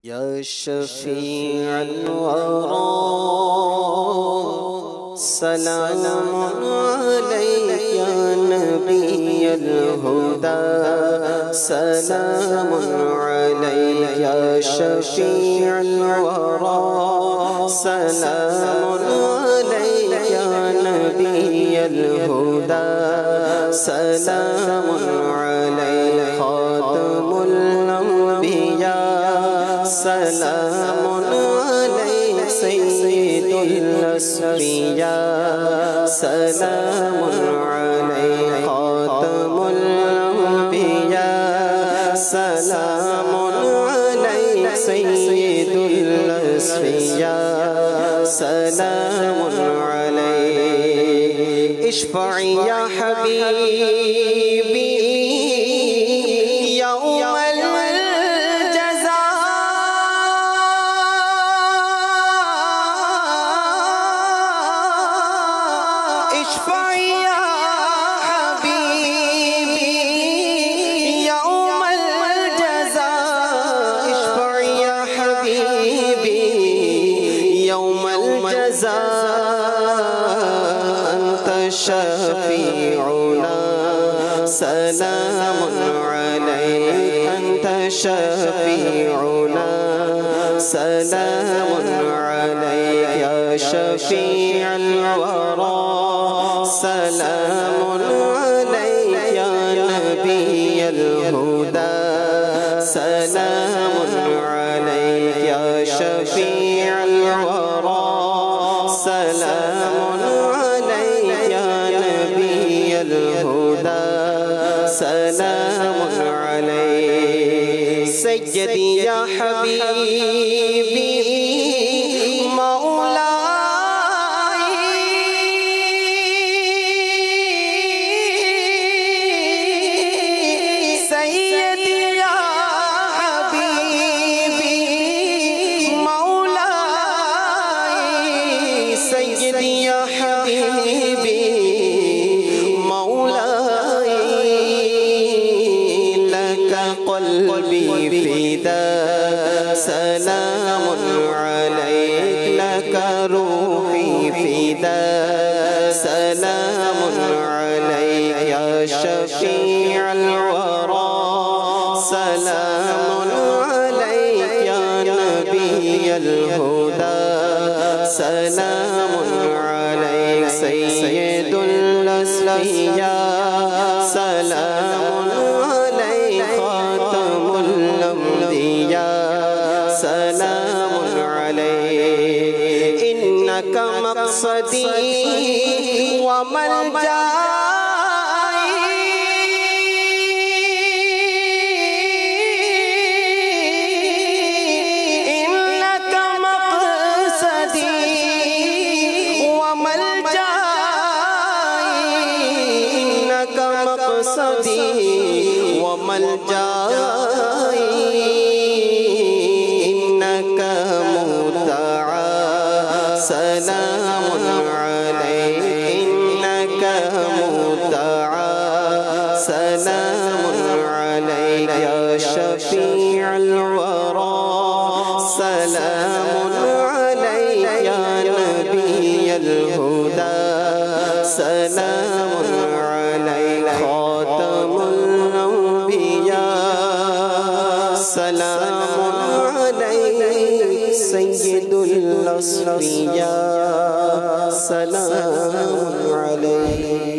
या शफीअल वरा सलाम अलैका या नबियल हुदा सलाम अलैका या शफीअल वरा सलाम अलैका या नबियल हुदा सलाम अलैका खातमुल अंबिया सलाम अलैका सय्यिदुल अस्फिया सलाम अलैका खातमुल अंबिया सलाम अलैका सय्यिदुल अस्फिया सलाम अलैका इश्फ़ई या हबीबी शफीउना सलाम अलैका अंत शफीउना सलाम अलैका या शफीअल वरा सलाम अलैका या नबियल हुदा सलाम अलैका या शफीअल वरा सलाम सलाम अलैका सय्यदी या हबीबी قلبي فدا سلام عليك لك روحي فدا سلام عليك يا شفيع الورى سلام عليك يا نبي الهدى سلام عليك سيد الأصفياء سلام सलाम अलैका इन्नका मक़सदी व मलजाई इन्नका मक़सदी व मलजाई इन्नका मक़सदी व मलजाई सलाम अलैका इन्नका मुद्दआ सलाम अलैका या शफीअल वरा सलाम अलैका या नबियल हुदा सलाम अलैका खातमुल अंबिया सलाम अलैका सय्यिदुल अस्फिया सलाम अलैका।